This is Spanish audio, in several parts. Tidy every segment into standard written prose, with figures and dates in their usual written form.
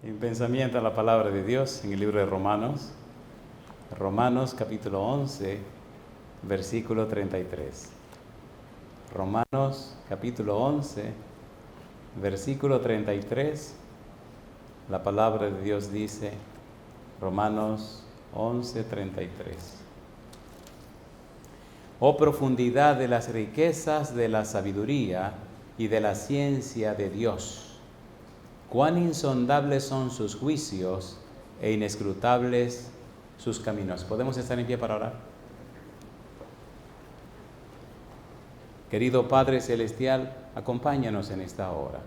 En pensamiento a la palabra de Dios en el libro de Romanos, Romanos capítulo 11, versículo 33. Romanos capítulo 11, versículo 33, la palabra de Dios dice, Romanos 11, 33. Oh profundidad de las riquezas de la sabiduría y de la ciencia de Dios. Cuán insondables son sus juicios e inescrutables sus caminos. ¿Podemos estar en pie para orar? Querido Padre Celestial, acompáñanos en esta hora.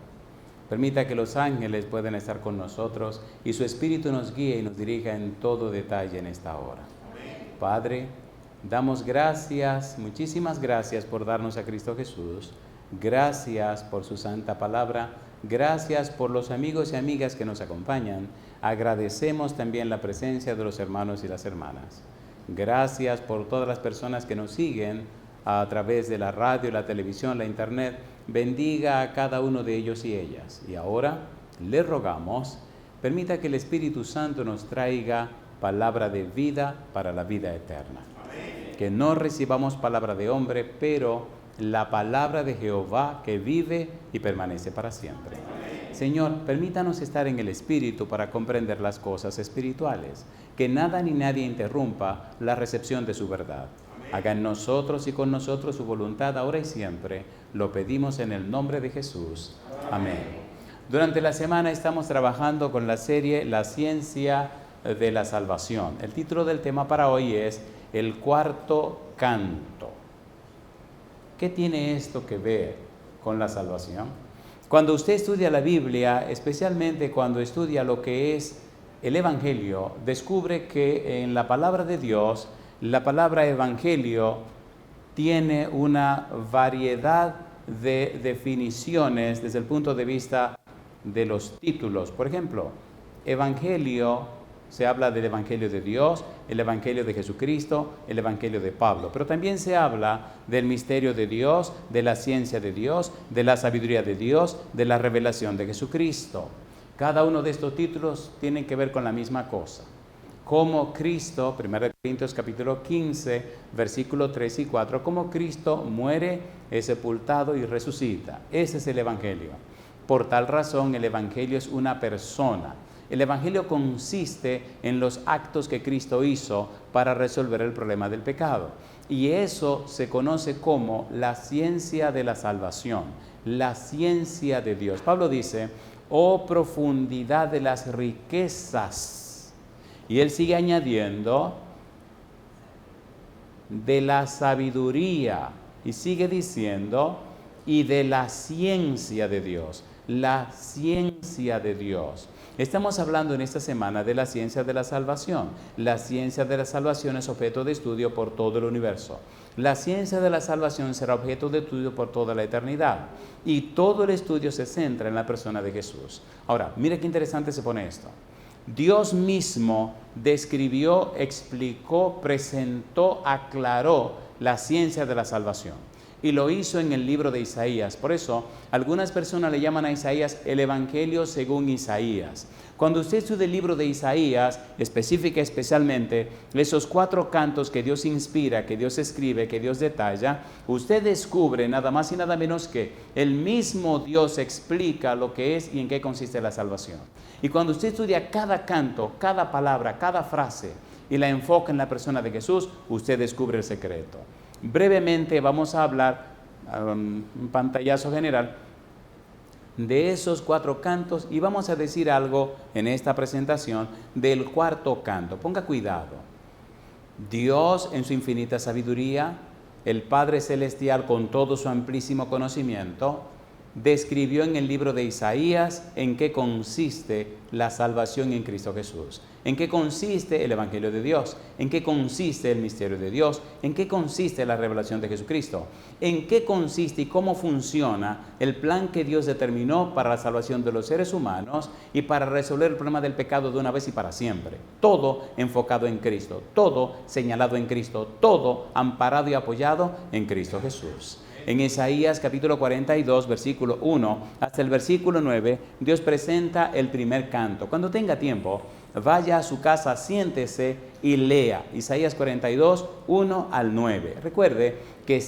Permita que los ángeles puedan estar con nosotros y su Espíritu nos guíe y nos dirija en todo detalle en esta hora. Amén. Padre, damos gracias, muchísimas gracias por darnos a Cristo Jesús. Gracias por su santa palabra. Gracias por los amigos y amigas que nos acompañan. Agradecemos también la presencia de los hermanos y las hermanas. Gracias por todas las personas que nos siguen a través de la radio, la televisión, la internet. Bendiga a cada uno de ellos y ellas. Y ahora le rogamos, permita que el Espíritu Santo nos traiga palabra de vida para la vida eterna. Amén. Que no recibamos palabra de hombre, pero la palabra de Jehová que vive y permanece para siempre. Amén. Señor, permítanos estar en el Espíritu para comprender las cosas espirituales, que nada ni nadie interrumpa la recepción de su verdad. Amén. Haga en nosotros y con nosotros su voluntad ahora y siempre. Lo pedimos en el nombre de Jesús. Amén. Durante la semana estamos trabajando con la serie La Ciencia de la Salvación. El título del tema para hoy es El Cuarto Canto. ¿Qué tiene esto que ver con la salvación? Cuando usted estudia la Biblia, especialmente cuando estudia lo que es el Evangelio, descubre que en la palabra de Dios, la palabra Evangelio tiene una variedad de definiciones desde el punto de vista de los títulos. Por ejemplo, Evangelio, se habla del Evangelio de Dios, el Evangelio de Jesucristo, el Evangelio de Pablo. Pero también se habla del misterio de Dios, de la ciencia de Dios, de la sabiduría de Dios, de la revelación de Jesucristo. Cada uno de estos títulos tiene que ver con la misma cosa. Como Cristo, 1 Corintios capítulo 15, versículo 3 y 4, como Cristo muere, es sepultado y resucita. Ese es el Evangelio. Por tal razón, el Evangelio es una persona. El Evangelio consiste en los actos que Cristo hizo para resolver el problema del pecado. Y eso se conoce como la ciencia de la salvación, la ciencia de Dios. Pablo dice, oh profundidad de las riquezas. Y él sigue añadiendo, de la sabiduría. Y sigue diciendo, y de la ciencia de Dios. La ciencia de Dios. Estamos hablando en esta semana de la ciencia de la salvación. La ciencia de la salvación es objeto de estudio por todo el universo. La ciencia de la salvación será objeto de estudio por toda la eternidad. Y todo el estudio se centra en la persona de Jesús. Ahora, mire qué interesante se pone esto. Dios mismo describió, explicó, presentó, aclaró la ciencia de la salvación. Y lo hizo en el libro de Isaías. Por eso, algunas personas le llaman a Isaías el Evangelio según Isaías. Cuando usted estudia el libro de Isaías, especialmente esos 4 cantos que Dios inspira, que Dios escribe, que Dios detalla, usted descubre nada más y nada menos que el mismo Dios explica lo que es y en qué consiste la salvación. Y cuando usted estudia cada canto, cada palabra, cada frase y la enfoca en la persona de Jesús, usted descubre el secreto. Brevemente vamos a hablar, un pantallazo general, de esos 4 cantos y vamos a decir algo en esta presentación del cuarto canto. Ponga cuidado. Dios en su infinita sabiduría, el Padre Celestial con todo su amplísimo conocimiento, describió en el libro de Isaías en qué consiste la salvación en Cristo Jesús, en qué consiste el Evangelio de Dios, en qué consiste el misterio de Dios, en qué consiste la revelación de Jesucristo, en qué consiste y cómo funciona el plan que Dios determinó para la salvación de los seres humanos y para resolver el problema del pecado de una vez y para siempre. Todo enfocado en Cristo, todo señalado en Cristo, todo amparado y apoyado en Cristo Jesús. En Isaías capítulo 42, versículo 1 hasta el versículo 9, Dios presenta el primer canto. Cuando tenga tiempo, vaya a su casa, siéntese y lea Isaías 42, 1 al 9. Recuerde que el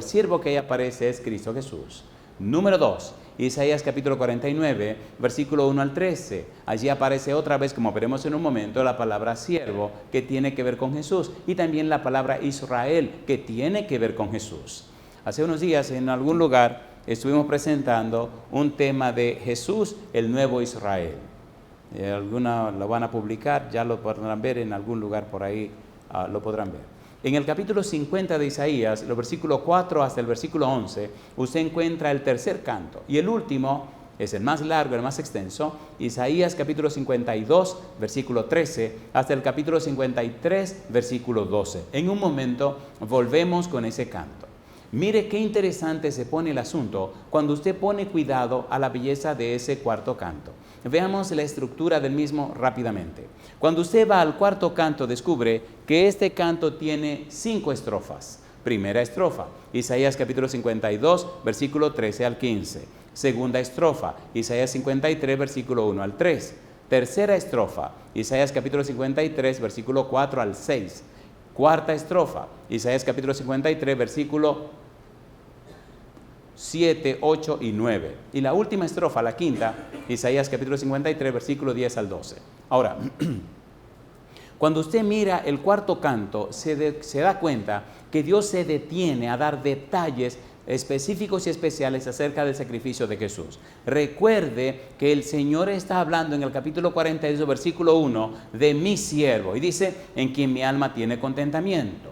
siervo que ahí aparece es Cristo Jesús. Número 2, Isaías capítulo 49, versículo 1 al 13. Allí aparece otra vez, como veremos en un momento, la palabra siervo, que tiene que ver con Jesús, y también la palabra Israel, que tiene que ver con Jesús. Hace unos días en algún lugar estuvimos presentando un tema de Jesús, el nuevo Israel. Alguna lo van a publicar, ya lo podrán ver en algún lugar por ahí, lo podrán ver. En el capítulo 50 de Isaías, los versículos 4 hasta el versículo 11, usted encuentra el tercer canto. Y el último es el más largo, el más extenso, Isaías capítulo 52, versículo 13, hasta el capítulo 53, versículo 12. En un momento volvemos con ese canto. Mire qué interesante se pone el asunto cuando usted pone cuidado a la belleza de ese cuarto canto. Veamos la estructura del mismo rápidamente. Cuando usted va al cuarto canto, descubre que este canto tiene 5 estrofas. Primera estrofa, Isaías capítulo 52, versículo 13 al 15. Segunda estrofa, Isaías 53, versículo 1 al 3. Tercera estrofa, Isaías capítulo 53, versículo 4 al 6. Cuarta estrofa, Isaías capítulo 53, versículo 7, 8 y 9. Y la última estrofa, la quinta, Isaías capítulo 53, versículo 10 al 12. Ahora, cuando usted mira el cuarto canto, se da cuenta que Dios se detiene a dar detalles específicos y especiales acerca del sacrificio de Jesús. Recuerde que el Señor está hablando en el capítulo 42, versículo 1, de mi siervo, y dice, en quien mi alma tiene contentamiento.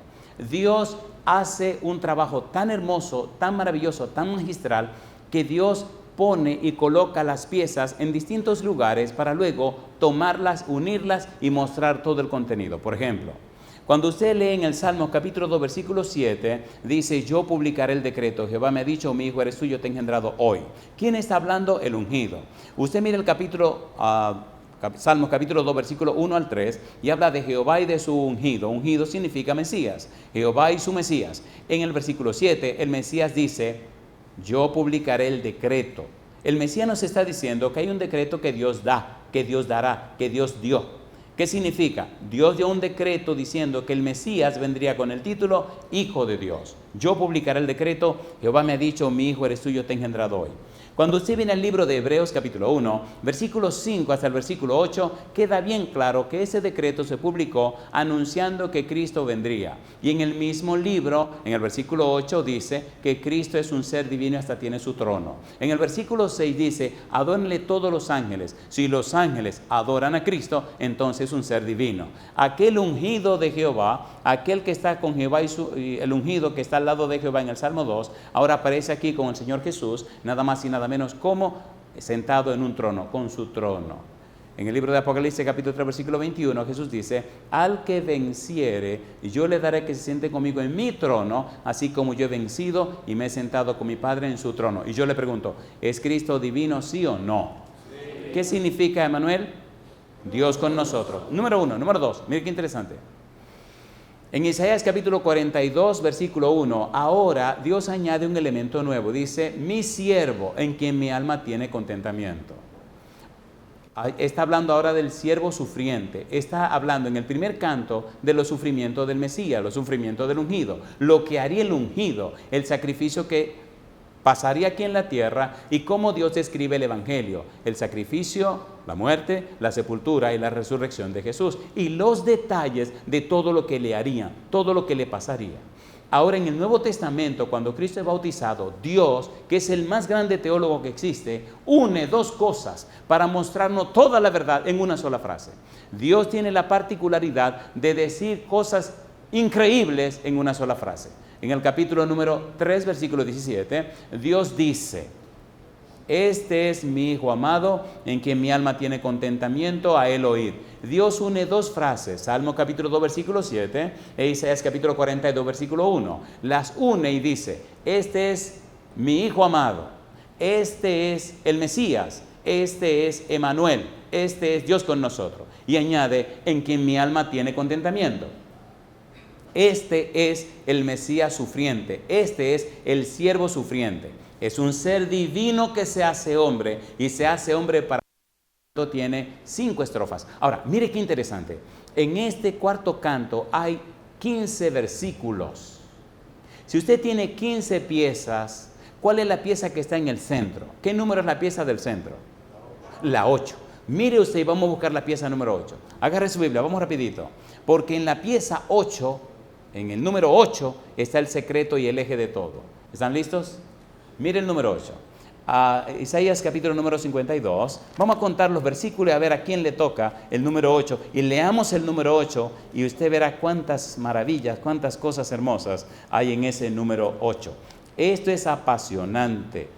Dios hace un trabajo tan hermoso, tan maravilloso, tan magistral, que Dios pone y coloca las piezas en distintos lugares para luego tomarlas, unirlas y mostrar todo el contenido. Por ejemplo, cuando usted lee en el Salmo capítulo 2, versículo 7, dice, yo publicaré el decreto, Jehová me ha dicho, mi hijo eres tú, yo te he engendrado hoy. ¿Quién está hablando? El ungido. Usted mira el capítulo Salmos capítulo 2, versículo 1 al 3, y habla de Jehová y de su ungido. Ungido significa Mesías. Jehová y su Mesías. En el versículo 7, el Mesías dice, yo publicaré el decreto. El Mesías nos está diciendo que hay un decreto que Dios da, que Dios dará, que Dios dio. ¿Qué significa? Dios dio un decreto diciendo que el Mesías vendría con el título Hijo de Dios. Yo publicaré el decreto, Jehová me ha dicho, mi hijo eres tú, yo te he engendrado hoy. Cuando usted viene al libro de Hebreos capítulo 1, versículo 5 hasta el versículo 8, queda bien claro que ese decreto se publicó anunciando que Cristo vendría. Y en el mismo libro, en el versículo 8, dice que Cristo es un ser divino y hasta tiene su trono. En el versículo 6 dice, adórenle todos los ángeles. Si los ángeles adoran a Cristo, entonces es un ser divino. Aquel ungido de Jehová, aquel que está con Jehová y el ungido que está al lado de Jehová en el Salmo 2, ahora aparece aquí con el Señor Jesús, nada más y nada menos como sentado en un trono, con su trono. En el libro de Apocalipsis capítulo 3 versículo 21 Jesús dice, al que venciere yo le daré que se siente conmigo en mi trono, así como yo he vencido y me he sentado con mi Padre en su trono. Y yo le pregunto, ¿es Cristo divino, sí o no? Sí. ¿Qué significa, Emmanuel? Dios con nosotros. Número 1. Número 2, mire qué interesante. En Isaías capítulo 42, versículo 1, ahora Dios añade un elemento nuevo. Dice, mi siervo, en quien mi alma tiene contentamiento. Está hablando ahora del siervo sufriente. Está hablando en el primer canto de los sufrimientos del Mesías, los sufrimientos del ungido. Lo que haría el ungido, el sacrificio que pasaría aquí en la tierra y cómo Dios describe el Evangelio, el sacrificio, la muerte, la sepultura y la resurrección de Jesús y los detalles de todo lo que le harían, todo lo que le pasaría. Ahora en el Nuevo Testamento, cuando Cristo es bautizado, Dios, que es el más grande teólogo que existe, une dos cosas para mostrarnos toda la verdad en una sola frase. Dios tiene la particularidad de decir cosas increíbles en una sola frase. En el capítulo número 3, versículo 17, Dios dice, este es mi Hijo amado, en quien mi alma tiene contentamiento, a él oír. Dios une dos frases, Salmo capítulo 2, versículo 7, e Isaías capítulo 42, versículo 1. Las une y dice, este es mi Hijo amado, este es el Mesías, este es Emmanuel, este es Dios con nosotros. Y añade, en quien mi alma tiene contentamiento. Este es el Mesías sufriente, este es el siervo sufriente. Es un ser divino que se hace hombre y se hace hombre para... Tiene 5 estrofas. Ahora, mire qué interesante. En este cuarto canto hay 15 versículos. Si usted tiene 15 piezas, ¿cuál es la pieza que está en el centro? ¿Qué número es la pieza del centro? La 8. Mire usted y vamos a buscar la pieza número 8. Agarre su Biblia, vamos rapidito. Porque en la pieza 8, en el número 8, está el secreto y el eje de todo. ¿Están listos? Mire el número 8. Isaías capítulo número 52. Vamos a contar los versículos y a ver a quién le toca el número 8. Y leamos el número 8 y usted verá cuántas maravillas, cuántas cosas hermosas hay en ese número 8. Esto es apasionante.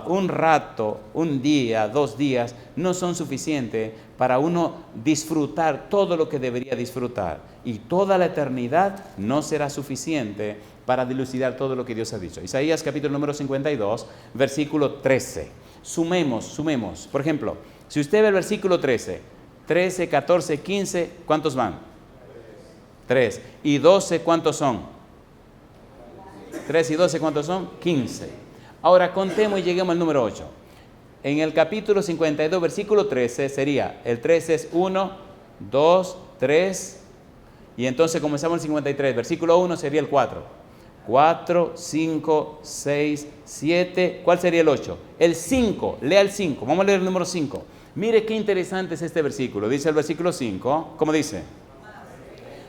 Un rato, un día, 2 días no son suficientes para uno disfrutar todo lo que debería disfrutar. Y toda la eternidad no será suficiente para dilucidar todo lo que Dios ha dicho. Isaías capítulo número 52, versículo 13. Sumemos. Por ejemplo, si usted ve el versículo 13, 14, 15, ¿cuántos van? 3. ¿Y 12 cuántos son? 3 y 12, ¿cuántos son? 15. Ahora contemos y lleguemos al número 8. En el capítulo 52, versículo 13, sería, el 13 es 1, 2, 3, y entonces comenzamos el 53, versículo 1 sería el 4. 4, 5, 6, 7, ¿cuál sería el 8? El 5, lea el 5, vamos a leer el número 5. Mire qué interesante es este versículo, dice el versículo 5, ¿cómo dice?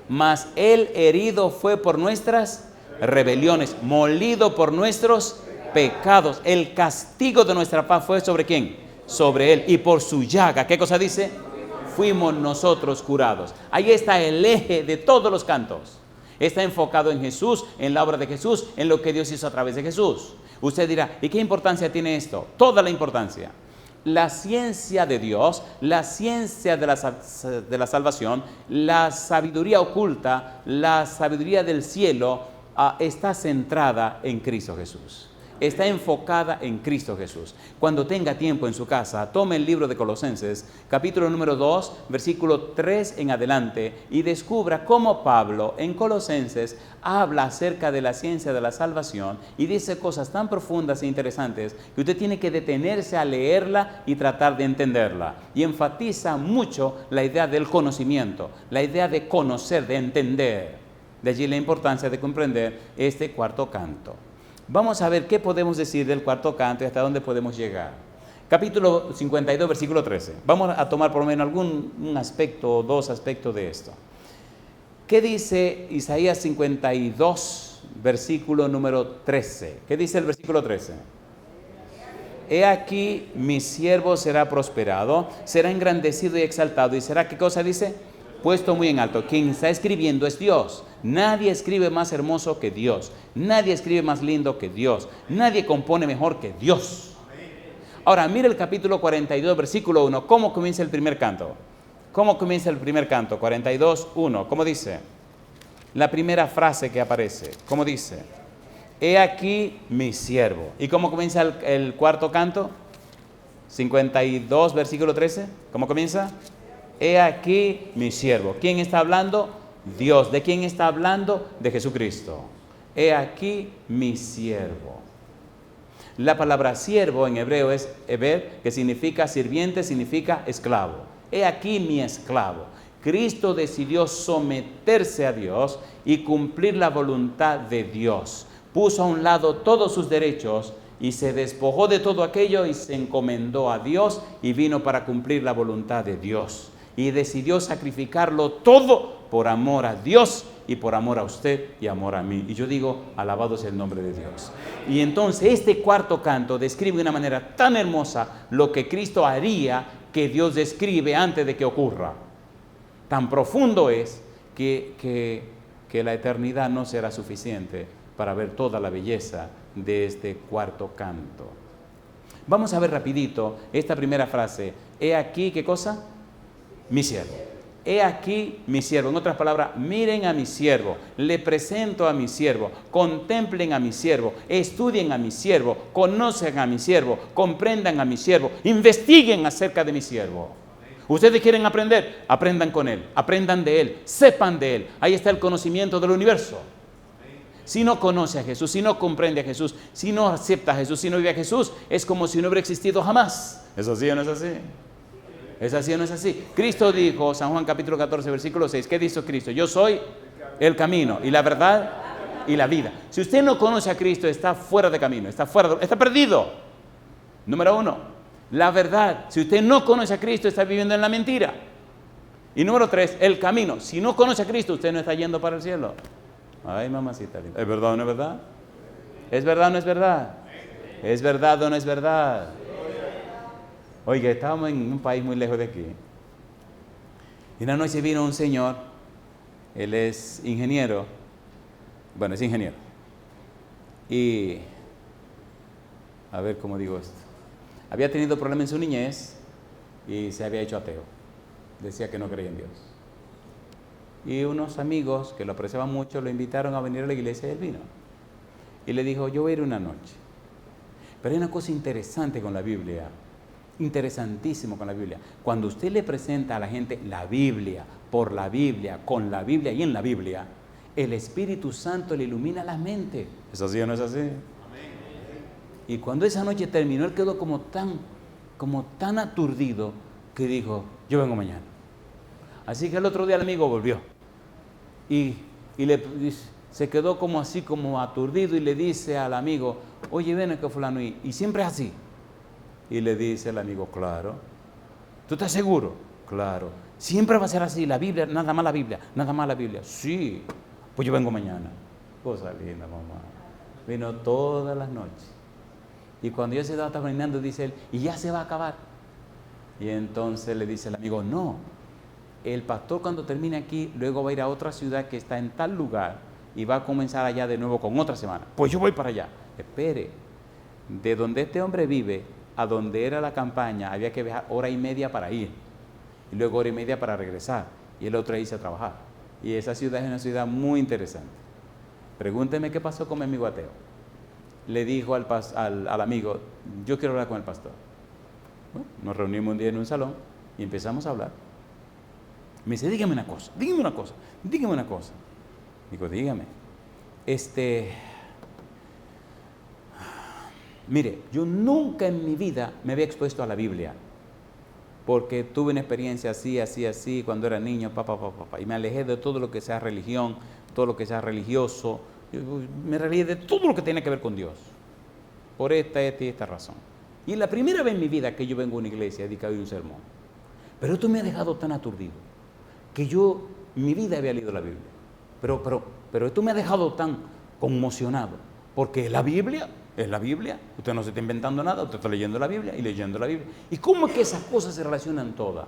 Mas él herido fue por nuestras rebeliones, molido por nuestros pecados. El castigo de nuestra paz fue ¿sobre quién? Sobre él. Y por su llaga, ¿qué cosa dice? Fuimos nosotros curados. Ahí está el eje de todos los cantos. Está enfocado en Jesús, en la obra de Jesús, en lo que Dios hizo a través de Jesús. Usted dirá, ¿y qué importancia tiene esto? Toda la importancia. La ciencia de Dios, la ciencia de la salvación, la sabiduría oculta, la sabiduría del cielo, está centrada en Cristo Jesús. Está enfocada en Cristo Jesús. Cuando tenga tiempo en su casa, tome el libro de Colosenses, capítulo número 2, versículo 3 en adelante, y descubra cómo Pablo en Colosenses habla acerca de la ciencia de la salvación y dice cosas tan profundas e interesantes que usted tiene que detenerse a leerla y tratar de entenderla. Y enfatiza mucho la idea del conocimiento, la idea de conocer, de entender. De allí la importancia de comprender este cuarto canto. Vamos a ver qué podemos decir del cuarto canto y hasta dónde podemos llegar. Capítulo 52, versículo 13. Vamos a tomar por lo menos un aspecto o 2 aspectos de esto. ¿Qué dice Isaías 52, versículo número 13? ¿Qué dice el versículo 13? He aquí mi siervo será prosperado, será engrandecido y exaltado. ¿Y será qué cosa dice? Puesto muy en alto. Quien está escribiendo es Dios. Nadie escribe más hermoso que Dios. Nadie escribe más lindo que Dios. Nadie compone mejor que Dios. Ahora, mire el capítulo 42, versículo 1. ¿Cómo comienza el primer canto? ¿Cómo comienza el primer canto? 42, 1. ¿Cómo dice? La primera frase que aparece. ¿Cómo dice? He aquí mi siervo. ¿Y cómo comienza el cuarto canto? 52, versículo 13. ¿Cómo comienza? He aquí mi siervo. ¿Quién está hablando? Dios. ¿De quién está hablando? De Jesucristo. He aquí mi siervo. La palabra siervo en hebreo es eber, que significa sirviente, significa esclavo. He aquí mi esclavo. Cristo decidió someterse a Dios y cumplir la voluntad de Dios. Puso a un lado todos sus derechos y se despojó de todo aquello y se encomendó a Dios y vino para cumplir la voluntad de Dios. Y decidió sacrificarlo todo por amor a Dios y por amor a usted y amor a mí. Y yo digo, alabado sea el nombre de Dios. Y entonces este cuarto canto describe de una manera tan hermosa lo que Cristo haría que Dios describe antes de que ocurra. Tan profundo es que la eternidad no será suficiente para ver toda la belleza de este cuarto canto. Vamos a ver rapidito esta primera frase. He aquí, ¿qué cosa? Mi siervo. He aquí mi siervo. En otras palabras, miren a mi siervo, le presento a mi siervo, contemplen a mi siervo, estudien a mi siervo, conocen a mi siervo, comprendan a mi siervo, investiguen acerca de mi siervo. Ustedes quieren aprender, aprendan con Él, aprendan de Él, sepan de Él. Ahí está el conocimiento del universo. Si no conoce a Jesús, si no comprende a Jesús, si no acepta a Jesús, si no vive a Jesús, es como si no hubiera existido jamás. ¿Es así o no es así? ¿Es así o no es así? Cristo dijo, San Juan capítulo 14, versículo 6, ¿qué dijo Cristo? Yo soy el camino y la verdad y la vida. Si usted no conoce a Cristo, está fuera de camino, está perdido. Número 1, la verdad. Si usted no conoce a Cristo, está viviendo en la mentira. Y número 3, el camino. Si no conoce a Cristo, usted no está yendo para el cielo. Ay, mamacita linda. ¿Es verdad o no es verdad? ¿Es verdad o no es verdad? ¿Es verdad o no es verdad? Oiga, estábamos en un país muy lejos de aquí. Y una noche vino un señor, él es ingeniero, bueno, es ingeniero. Y, a ver cómo digo esto. Había tenido problemas en su niñez y se había hecho ateo. Decía que no creía en Dios. Y unos amigos que lo apreciaban mucho lo invitaron a venir a la iglesia y él vino. Y le dijo, yo voy a ir una noche. Pero hay una cosa interesante con la Biblia, interesantísimo con la Biblia. Cuando usted le presenta a la gente la Biblia, por la Biblia, con la Biblia y en la Biblia, el Espíritu Santo le ilumina la mente. ¿Es así o no es así? Amén. Y cuando esa noche terminó, él quedó como tan aturdido que dijo, yo vengo mañana. Así que el otro día el amigo volvió y se quedó como así, como aturdido, y le dice al amigo, oye, ven acá fulano, y siempre es así. Y le dice el amigo, claro. ¿Tú estás seguro? Claro. Siempre va a ser así, la Biblia, nada más la Biblia, nada más la Biblia. Sí, pues yo vengo mañana. Cosa linda, mamá. Vino todas las noches. Y cuando ya se estaba terminando, dice él, y ya se va a acabar. Y entonces le dice el amigo, no, el pastor cuando termine aquí, luego va a ir a otra ciudad que está en tal lugar y va a comenzar allá de nuevo con otra semana. Pues yo voy para allá. Espere, de donde este hombre vive a donde era la campaña había que viajar 1:30 para ir y luego 1:30 para regresar y el otro irse a trabajar. Y esa ciudad es una ciudad muy interesante. Pregúnteme qué pasó con mi amigo ateo. Le dijo al amigo, yo quiero hablar con el pastor. Bueno, nos reunimos un día en un salón y empezamos a hablar. Me dice, dígame una cosa. Digo, dígame. Mire, yo nunca en mi vida me había expuesto a la Biblia, porque tuve una experiencia así, cuando era niño, y me alejé de todo lo que sea religión, todo lo que sea religioso. Me alejé de todo lo que tiene que ver con Dios, por esta y esta razón. Y es la primera vez en mi vida que yo vengo a una iglesia a dedicar un sermón. Pero esto me ha dejado tan aturdido, que yo, mi vida había leído la Biblia. Pero esto me ha dejado tan conmocionado, porque la Biblia es la Biblia. Usted no se está inventando nada, usted está leyendo la Biblia y leyendo la Biblia. ¿Y cómo es que esas cosas se relacionan todas?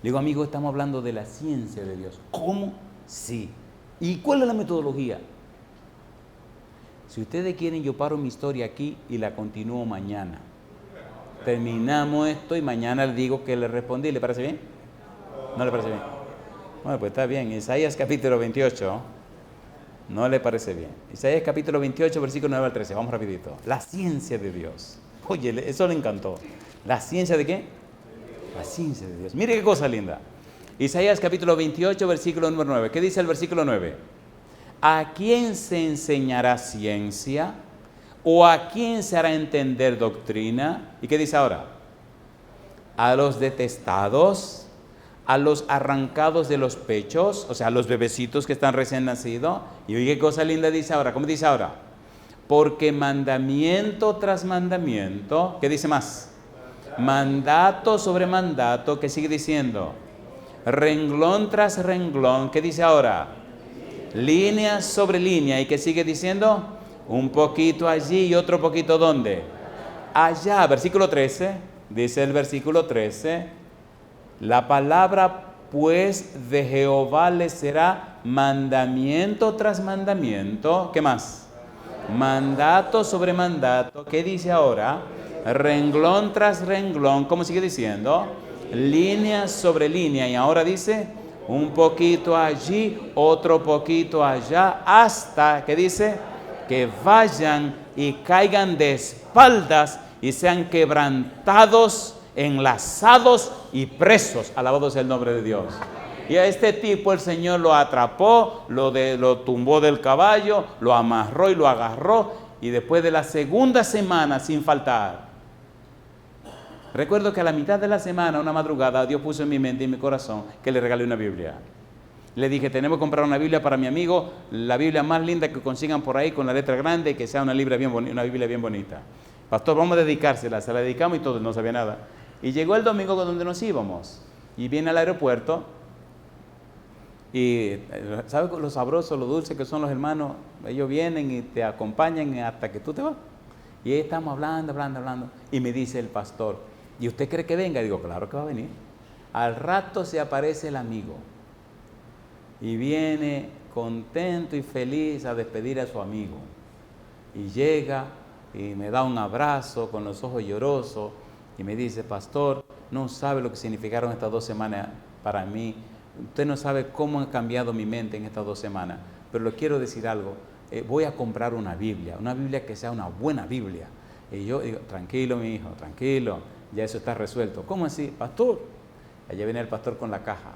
Le digo, amigo, estamos hablando de la ciencia de Dios. ¿Cómo? Sí. ¿Y cuál es la metodología? Si ustedes quieren, yo paro mi historia aquí y la continúo mañana. Terminamos esto y mañana les digo que le respondí. ¿Le parece bien? ¿No le parece bien? Bueno, pues está bien. Isaías capítulo 28. ¿No le parece bien? Isaías capítulo 28, versículo 9 al 13. Vamos rapidito. La ciencia de Dios. Oye, eso le encantó. ¿La ciencia de qué? La ciencia de Dios. Mire qué cosa linda. Isaías capítulo 28, versículo número 9. ¿Qué dice el versículo 9? ¿A quién se enseñará ciencia? ¿O a quién se hará entender doctrina? ¿Y qué dice ahora? A los detestados, a los arrancados de los pechos, o sea, a los bebecitos que están recién nacidos. Y oye qué cosa linda dice ahora. ¿Cómo dice ahora? Porque mandamiento tras mandamiento, ¿qué dice más? Mandato sobre mandato, ¿qué sigue diciendo? Renglón tras renglón, ¿qué dice ahora? Línea sobre línea, ¿y qué sigue diciendo? Un poquito allí y otro poquito ¿dónde? Allá, versículo 13, dice el versículo 13, la palabra pues de Jehová les será mandamiento tras mandamiento, ¿qué más? Mandato sobre mandato, ¿qué dice ahora? Renglón tras renglón, ¿cómo sigue diciendo? Línea sobre línea, y ahora dice un poquito allí, otro poquito allá, hasta que dice que vayan y caigan de espaldas y sean quebrantados enlazados y presos. Alabado sea el nombre de Dios. Y a este tipo el Señor lo atrapó, lo tumbó del caballo, lo amarró y lo agarró. Y después de la segunda semana, sin faltar, recuerdo que a la mitad de la semana, una madrugada, Dios puso en mi mente y en mi corazón que le regalé una Biblia. Le dije, tenemos que comprar una Biblia para mi amigo, la Biblia más linda que consigan por ahí, con la letra grande, y que sea una Biblia bien bonita. Pastor, vamos a dedicársela. Se la dedicamos y todo, no sabía nada. Y llegó el domingo con donde nos íbamos. Y viene al aeropuerto. Y ¿sabes lo sabroso, lo dulce que son los hermanos? Ellos vienen y te acompañan hasta que tú te vas. Y ahí estamos hablando. Y me dice el pastor, ¿y usted cree que venga? Y digo, claro que va a venir. Al rato se aparece el amigo. Y viene contento y feliz a despedir a su amigo. Y llega y me da un abrazo con los ojos llorosos. Y me dice, pastor, no sabe lo que significaron estas 2 semanas para mí. Usted no sabe cómo ha cambiado mi mente en estas 2 semanas. Pero le quiero decir algo. Voy a comprar una Biblia que sea una buena Biblia. Y yo digo, tranquilo mi hijo, tranquilo, ya eso está resuelto. ¿Cómo así? Pastor. Allá viene el pastor con la caja.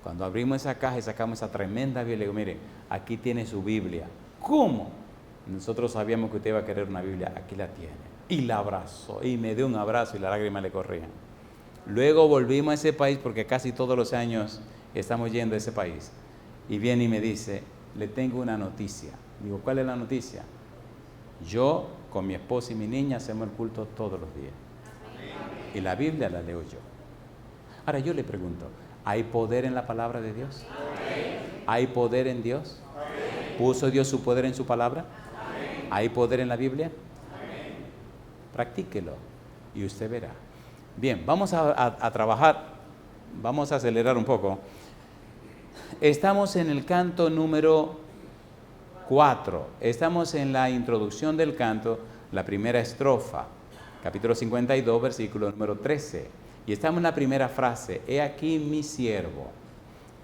Cuando abrimos esa caja y sacamos esa tremenda Biblia, le digo, mire, aquí tiene su Biblia. ¿Cómo? Nosotros sabíamos que usted iba a querer una Biblia, aquí la tiene. Y la abrazó, y me dio un abrazo y las lágrimas le corrían. Luego volvimos a ese país, porque casi todos los años estamos yendo a ese país. Y viene y me dice, le tengo una noticia. Digo, ¿cuál es la noticia? Yo, con mi esposa y mi niña, hacemos el culto todos los días. Y la Biblia la leo yo. Ahora yo le pregunto, ¿hay poder en la palabra de Dios? ¿Hay poder en Dios? ¿Puso Dios su poder en su palabra? ¿Hay poder en la Biblia? Practíquelo y usted verá. Bien, vamos a trabajar, vamos a acelerar un poco. Estamos en el canto número 4, estamos en la introducción del canto, la primera estrofa, capítulo 52, versículo número 13. Y estamos en la primera frase, he aquí mi siervo.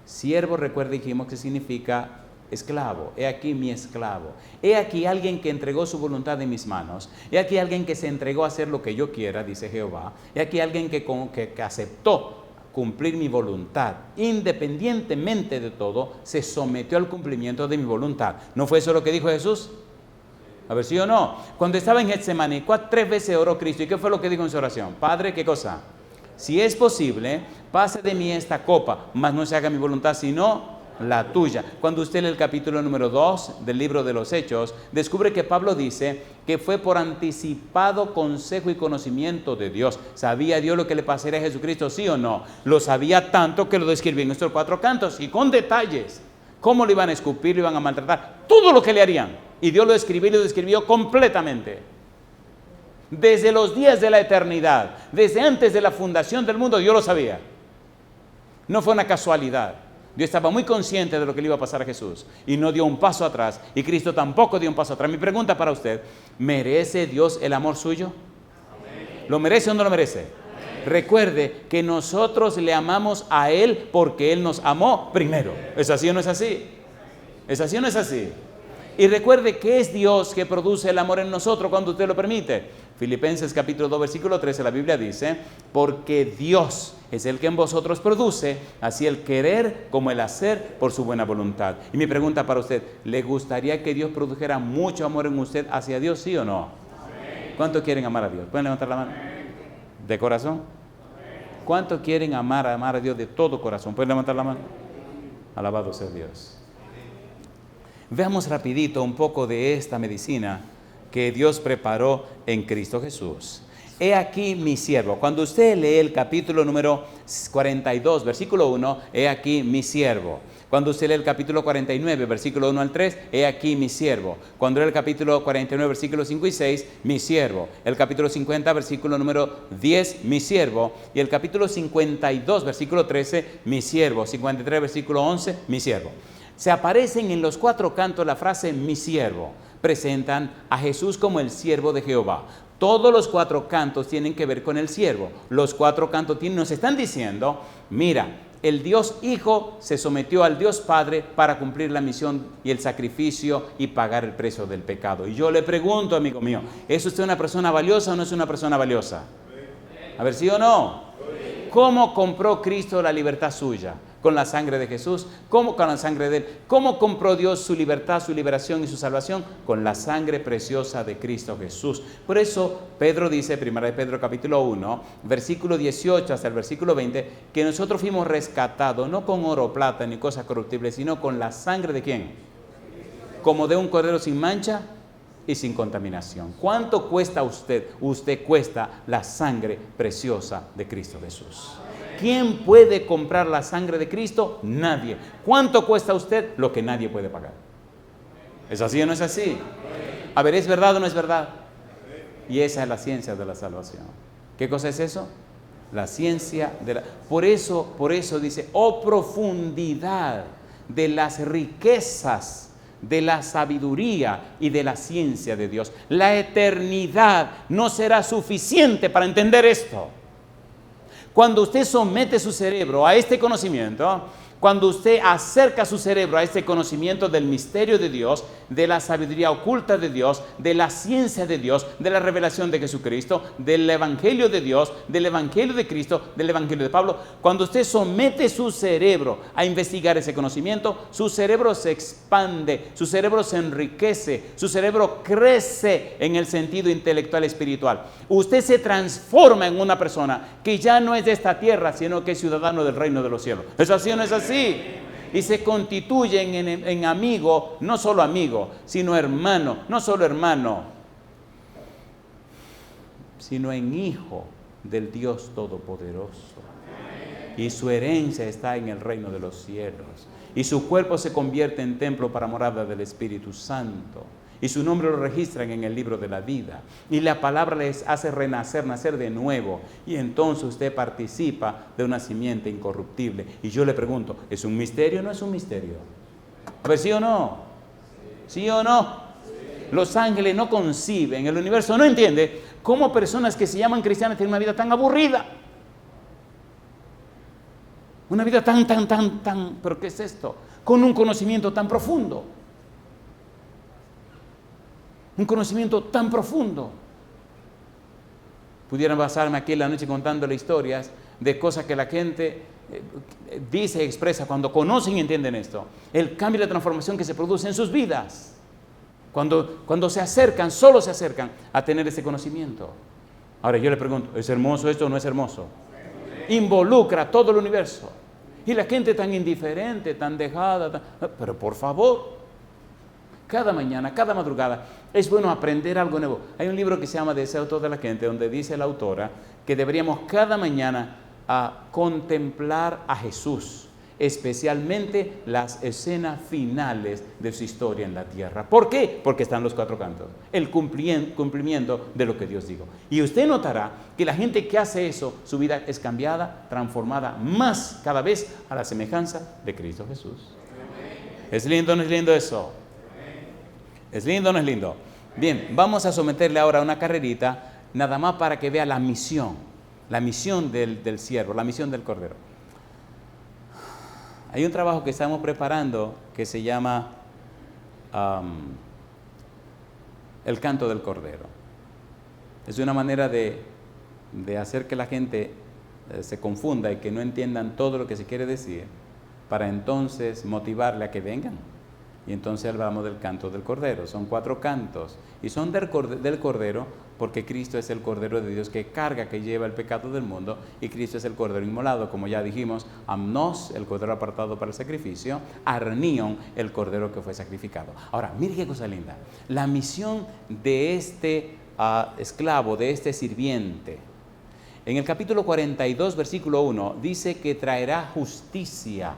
Siervo, recuerda, dijimos que significa esclavo. He aquí mi esclavo. He aquí alguien que entregó su voluntad en mis manos. He aquí alguien que se entregó a hacer lo que yo quiera, dice Jehová. He aquí alguien que aceptó cumplir mi voluntad. Independientemente de todo, se sometió al cumplimiento de mi voluntad. ¿No fue eso lo que dijo Jesús? A ver, ¿sí o no? Cuando estaba en Getsemaní, 3 veces oró Cristo. ¿Y qué fue lo que dijo en su oración? Padre, ¿qué cosa? Si es posible, pase de mí esta copa, mas no se haga mi voluntad, sino la tuya. Cuando usted lee el capítulo número 2 del libro de los Hechos, descubre que Pablo dice que fue por anticipado consejo y conocimiento de Dios. ¿Sabía Dios lo que le pasaría a Jesucristo, sí o no? Lo sabía tanto que lo describió en estos 4 cantos y con detalles. Cómo lo iban a escupir, lo iban a maltratar, todo lo que le harían. Y Dios lo escribió y lo describió completamente. Desde los días de la eternidad, desde antes de la fundación del mundo, Dios lo sabía. No fue una casualidad. Dios estaba muy consciente de lo que le iba a pasar a Jesús y no dio un paso atrás, y Cristo tampoco dio un paso atrás. Mi pregunta para usted, ¿merece Dios el amor suyo? Amén. ¿Lo merece o no lo merece? Amén. Recuerde que nosotros le amamos a Él porque Él nos amó primero. ¿Es así o no es así? ¿Es así o no es así? Y recuerde que es Dios que produce el amor en nosotros cuando usted lo permite. Filipenses capítulo 2 versículo 13, la Biblia dice, porque Dios es el que en vosotros produce, así el querer como el hacer por su buena voluntad. Y mi pregunta para usted, ¿le gustaría que Dios produjera mucho amor en usted hacia Dios, sí o no? Amén. ¿Cuántos quieren amar a Dios? ¿Pueden levantar la mano? ¿De corazón? ¿Cuántos quieren amar a Dios de todo corazón? ¿Pueden levantar la mano? Alabado sea Dios. Veamos rapidito un poco de esta medicina que Dios preparó en Cristo Jesús. He aquí mi siervo. Cuando usted lee el capítulo número 42, versículo 1, he aquí mi siervo. Cuando usted lee el capítulo 49, versículo 1 al 3, he aquí mi siervo. Cuando lee el capítulo 49, versículos 5 y 6, mi siervo. El capítulo 50, versículo número 10, mi siervo. Y el capítulo 52, versículo 13, mi siervo. 53, versículo 11, mi siervo. Se aparecen en los 4 cantos la frase mi siervo. Presentan a Jesús como el siervo de Jehová. Todos los 4 cantos tienen que ver con el siervo. Los 4 cantos nos están diciendo, mira, el Dios Hijo se sometió al Dios Padre para cumplir la misión y el sacrificio y pagar el precio del pecado. Y yo le pregunto, amigo mío, ¿es usted una persona valiosa o no es una persona valiosa? A ver, ¿sí o no? ¿Cómo compró Cristo la libertad suya? Con la sangre de Jesús. ¿Cómo? Con la sangre de Él. ¿Cómo compró Dios su libertad, su liberación y su salvación? Con la sangre preciosa de Cristo Jesús. Por eso Pedro dice, 1 de Pedro capítulo 1, versículo 18 hasta el versículo 20, que nosotros fuimos rescatados, no con oro, plata, ni cosas corruptibles, sino con la sangre ¿de quién? Como de un cordero sin mancha y sin contaminación. ¿Cuánto cuesta usted? Usted cuesta la sangre preciosa de Cristo Jesús. ¿Quién puede comprar la sangre de Cristo? Nadie. ¿Cuánto cuesta usted? Lo que nadie puede pagar. ¿Es así o no es así? A ver, ¿es verdad o no es verdad? Y esa es la ciencia de la salvación. ¿Qué cosa es eso? La ciencia de la... Por eso dice, oh profundidad de las riquezas, de la sabiduría y de la ciencia de Dios. La eternidad no será suficiente para entender esto. Cuando usted somete su cerebro a este conocimiento, cuando usted acerca su cerebro a este conocimiento del misterio de Dios, de la sabiduría oculta de Dios, de la ciencia de Dios, de la revelación de Jesucristo, del evangelio de Dios, del evangelio de Cristo, del evangelio de Pablo, cuando usted somete su cerebro a investigar ese conocimiento, su cerebro se expande, su cerebro se enriquece, su cerebro crece en el sentido intelectual y espiritual. Usted se transforma en una persona que ya no es de esta tierra, sino que es ciudadano del reino de los cielos. ¿Es así o no es así? Y se constituyen en amigo, no solo amigo, sino hermano, no solo hermano, sino en hijo del Dios Todopoderoso. Y su herencia está en el reino de los cielos. Y su cuerpo se convierte en templo para morada del Espíritu Santo. Y su nombre lo registran en el libro de la vida. Y la palabra les hace renacer, nacer de nuevo. Y entonces usted participa de una simiente incorruptible. Y yo le pregunto, ¿es un misterio o no es un misterio? A ver, ¿sí o no? ¿Sí o no? Los ángeles no conciben, el universo no entiende cómo personas que se llaman cristianas tienen una vida tan aburrida. Una vida tan, ¿pero qué es esto? Con un conocimiento tan profundo. Un conocimiento tan profundo. Pudieran basarme aquí en la noche contándole historias de cosas que la gente dice y expresa cuando conocen y entienden esto. El cambio y la transformación que se produce en sus vidas. Cuando se acercan, solo se acercan a tener ese conocimiento. Ahora yo le pregunto, ¿es hermoso esto o no es hermoso? Involucra todo el universo. Y la gente tan indiferente, tan dejada, pero por favor, cada mañana, cada madrugada, es bueno aprender algo nuevo. Hay un libro que se llama Deseo de toda la gente, donde dice la autora que deberíamos cada mañana contemplar a Jesús, especialmente las escenas finales de su historia en la tierra. ¿Por qué? Porque están los 4 cantos, el cumplimiento de lo que Dios dijo. Y usted notará que la gente que hace eso, su vida es cambiada, transformada más cada vez a la semejanza de Cristo Jesús. ¿Es lindo o no es lindo eso? ¿Es lindo o no es lindo? Bien, vamos a someterle ahora una carrerita, nada más para que vea la misión del siervo, la misión del Cordero. Hay un trabajo que estamos preparando que se llama El canto del Cordero. Es una manera de hacer que la gente se confunda y que no entiendan todo lo que se quiere decir, para entonces motivarle a que vengan. Y entonces hablamos del canto del Cordero. Son 4 cantos. Y son del Cordero porque Cristo es el Cordero de Dios que carga, que lleva el pecado del mundo. Y Cristo es el Cordero inmolado, como ya dijimos. Amnos, el Cordero apartado para el sacrificio. Arnion, el Cordero que fue sacrificado. Ahora, mire qué cosa linda. La misión de este esclavo, de este sirviente. En el capítulo 42, versículo 1, dice que traerá justicia.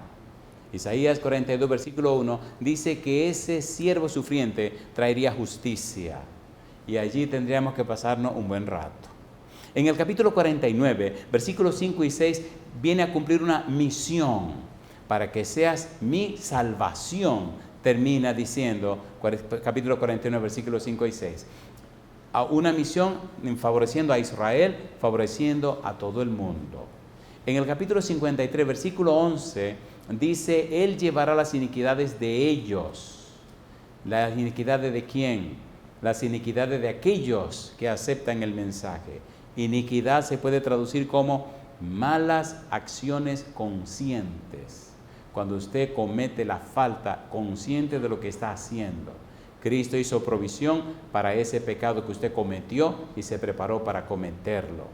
Isaías 42, versículo 1, dice que ese siervo sufriente traería justicia. Y allí tendríamos que pasarnos un buen rato. En el capítulo 49, versículos 5 y 6, viene a cumplir una misión para que seas mi salvación. Termina diciendo, capítulo 49, versículos 5 y 6. Una misión favoreciendo a Israel, favoreciendo a todo el mundo. En el capítulo 53, versículo 11, dice, Él llevará las iniquidades de ellos. ¿Las iniquidades de quién? Las iniquidades de aquellos que aceptan el mensaje. Iniquidad se puede traducir como malas acciones conscientes. Cuando usted comete la falta consciente de lo que está haciendo. Cristo hizo provisión para ese pecado que usted cometió y se preparó para cometerlo.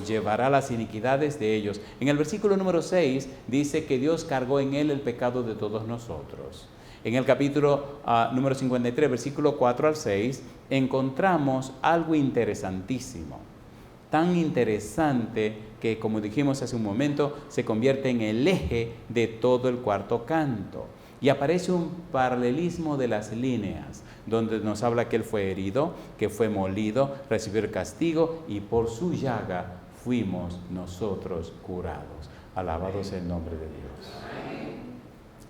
Llevará las iniquidades de ellos. En el versículo número 6 dice que Dios cargó en él el pecado de todos nosotros. En el capítulo número 53, versículo 4 al 6, encontramos algo interesantísimo. Tan interesante que, como dijimos hace un momento, se convierte en el eje de todo el cuarto canto. Y aparece un paralelismo de las líneas, donde nos habla que Él fue herido, que fue molido, recibió el castigo y por su llaga fuimos nosotros curados. Alabado sea el nombre de Dios.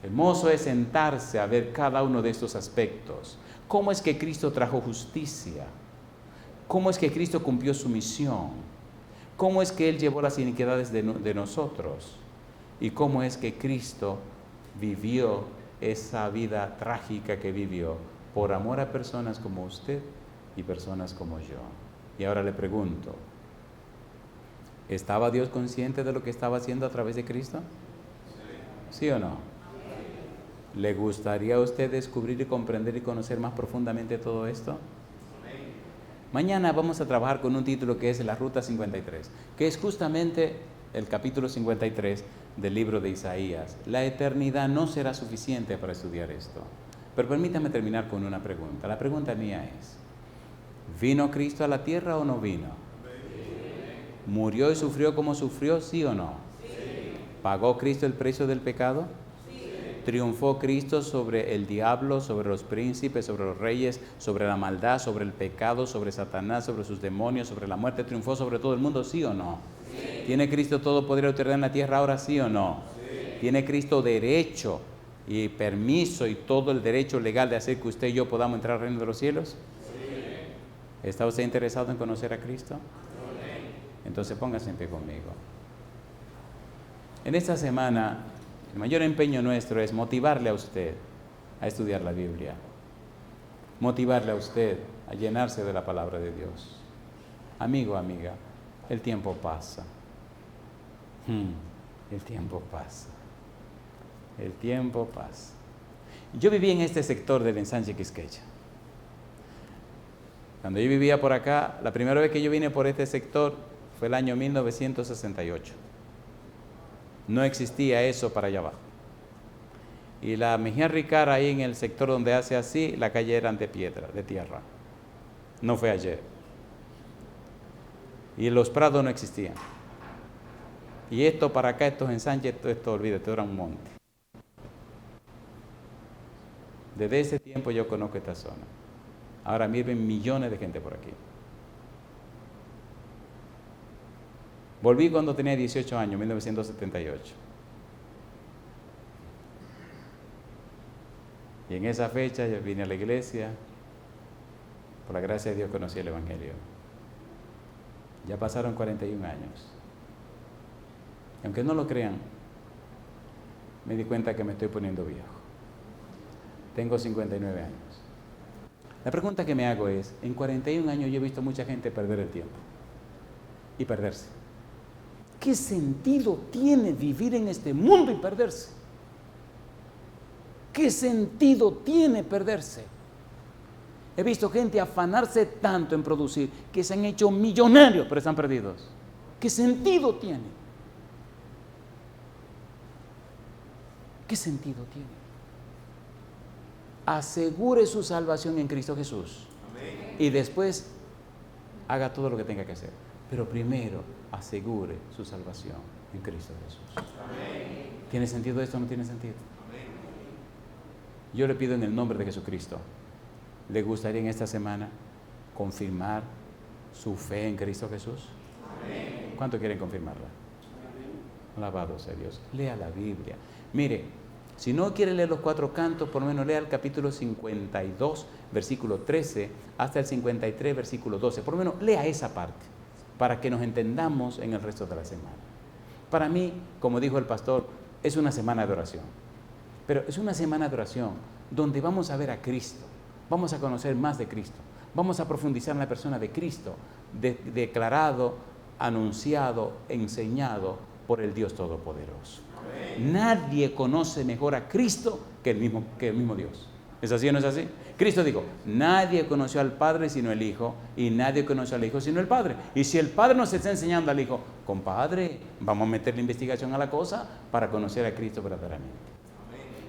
Hermoso es sentarse a ver cada uno de estos aspectos. ¿Cómo es que Cristo trajo justicia? ¿Cómo es que Cristo cumplió su misión? ¿Cómo es que Él llevó las iniquidades de nosotros? ¿Y cómo es que Cristo vivió esa vida trágica que vivió por amor a personas como usted y personas como yo? Y ahora le pregunto, ¿estaba Dios consciente de lo que estaba haciendo a través de Cristo? ¿Sí o no? ¿Le gustaría a usted descubrir y comprender y conocer más profundamente todo esto? Mañana vamos a trabajar con un título que es La Ruta 53, que es justamente el capítulo 53 del libro de Isaías. La eternidad no será suficiente para estudiar esto. Pero permítame terminar con una pregunta. La pregunta mía es, ¿vino Cristo a la tierra o no vino? ¿Murió y sufrió como sufrió, sí o no? ¿Pagó Cristo el precio del pecado? ¿Triunfó Cristo sobre el diablo, sobre los príncipes, sobre los reyes, sobre la maldad, sobre el pecado, sobre Satanás, sobre sus demonios, sobre la muerte? ¿Triunfó sobre todo el mundo, sí o no? Sí. ¿Tiene Cristo todo poder y autoridad en la tierra ahora, sí o no? Sí. ¿Tiene Cristo derecho y permiso y todo el derecho legal de hacer que usted y yo podamos entrar al reino de los cielos? Sí. ¿Está usted interesado en conocer a Cristo? Sí. Entonces póngase en pie conmigo. En esta semana, el mayor empeño nuestro es motivarle a usted a estudiar la Biblia, motivarle a usted a llenarse de la palabra de Dios. Amigo, amiga, el tiempo pasa. El tiempo pasa. El tiempo pasa. Yo viví en este sector del Ensanche Quisqueya. Cuando yo vivía por acá, la primera vez que yo vine por este sector fue el año 1968. No existía eso para allá abajo. Y la Mejía Ricard, ahí en el sector donde hace así, la calle era de piedra, de tierra. No fue ayer. Y los prados no existían. Y esto para acá, estos ensanches, esto olvídate, esto era un monte. Desde ese tiempo yo conozco esta zona. Ahora viven millones de gente por aquí. Volví cuando tenía 18 años, 1978. Y en esa fecha yo vine a la iglesia. Por la gracia de Dios conocí el Evangelio. Ya pasaron 41 años. Y aunque no lo crean, me di cuenta que me estoy poniendo viejo. Tengo 59 años. La pregunta que me hago es, en 41 años yo he visto mucha gente perder el tiempo y perderse. ¿Qué sentido tiene vivir en este mundo y perderse? ¿Qué sentido tiene perderse? He visto gente afanarse tanto en producir que se han hecho millonarios, pero están perdidos. ¿Qué sentido tiene? ¿Qué sentido tiene? Asegure su salvación en Cristo Jesús. Amén. Y después haga todo lo que tenga que hacer. Pero primero asegure su salvación en Cristo Jesús. Amén. ¿Tiene sentido esto o no tiene sentido? Amén. Yo le pido en el nombre de Jesucristo, ¿le gustaría en esta semana confirmar su fe en Cristo Jesús? Amén. ¿Cuánto quieren confirmarla? Amén. Alabado sea Dios. Lea la Biblia. Mire, si no quiere leer los 4 cantos, por lo menos lea el capítulo 52, versículo 13, hasta el 53, versículo 12. Por lo menos lea esa parte, para que nos entendamos en el resto de la semana. Para mí, como dijo el pastor, es una semana de oración. Pero es una semana de oración donde vamos a ver a Cristo, vamos a conocer más de Cristo, vamos a profundizar en la persona de Cristo, declarado anunciado, enseñado por el Dios Todopoderoso. Nadie conoce mejor a Cristo que el mismo Dios. ¿Es así o no es así? Cristo dijo, nadie conoció al Padre sino el Hijo, y nadie conoció al Hijo sino el Padre. Y si el Padre nos está enseñando al Hijo, compadre, vamos a meterle investigación a la cosa para conocer a Cristo verdaderamente.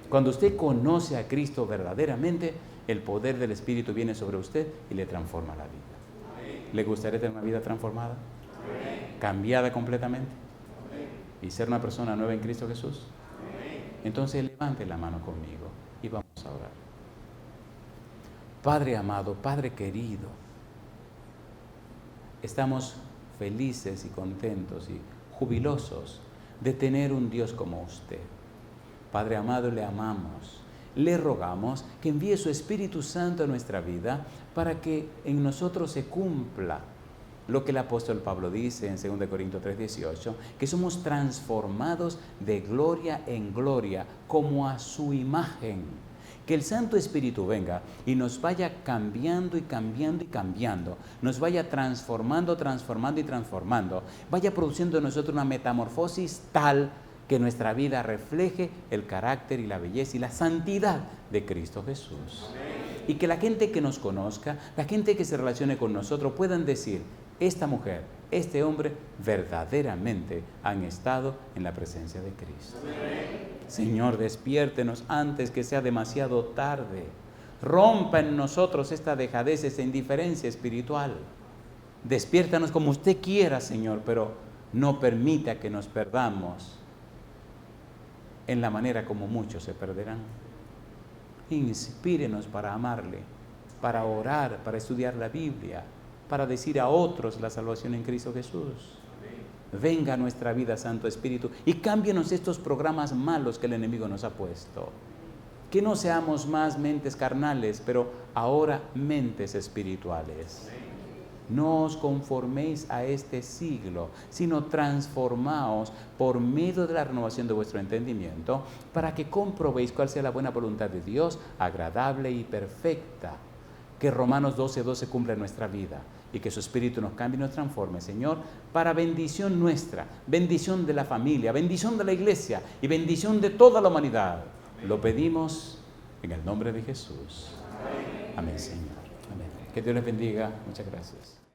Cuando usted conoce a Cristo verdaderamente, el poder del Espíritu viene sobre usted y le transforma la vida. ¿Le gustaría tener una vida transformada? ¿Cambiada completamente? ¿Y ser una persona nueva en Cristo Jesús? Entonces levante la mano conmigo y vamos a orar. Padre amado, Padre querido, estamos felices y contentos y jubilosos de tener un Dios como usted. Padre amado, le amamos, le rogamos que envíe su Espíritu Santo a nuestra vida para que en nosotros se cumpla lo que el apóstol Pablo dice en 2 Corintios 3:18, que somos transformados de gloria en gloria como a su imagen. Que el Santo Espíritu venga y nos vaya cambiando y cambiando y cambiando, nos vaya transformando, transformando y transformando, vaya produciendo en nosotros una metamorfosis tal que nuestra vida refleje el carácter y la belleza y la santidad de Cristo Jesús. Y que la gente que nos conozca, la gente que se relacione con nosotros puedan decir, esta mujer, este hombre verdaderamente han estado en la presencia de Cristo. Señor, despiértenos antes que sea demasiado tarde. Rompa en nosotros esta dejadez, esta indiferencia espiritual. Despiértanos como usted quiera, Señor, pero no permita que nos perdamos en la manera como muchos se perderán. Inspírenos para amarle, para orar, para estudiar la Biblia, para decir a otros la salvación en Cristo Jesús. Venga a nuestra vida, Santo Espíritu, y cámbienos estos programas malos que el enemigo nos ha puesto. Que no seamos más mentes carnales, pero ahora mentes espirituales. No os conforméis a este siglo, sino transformaos por medio de la renovación de vuestro entendimiento, para que comprobéis cuál sea la buena voluntad de Dios, agradable y perfecta. Que Romanos 12:12 cumpla en nuestra vida y que su Espíritu nos cambie y nos transforme, Señor, para bendición nuestra, bendición de la familia, bendición de la iglesia y bendición de toda la humanidad. Lo pedimos en el nombre de Jesús. Amén, Señor. Amén. Que Dios les bendiga. Muchas gracias.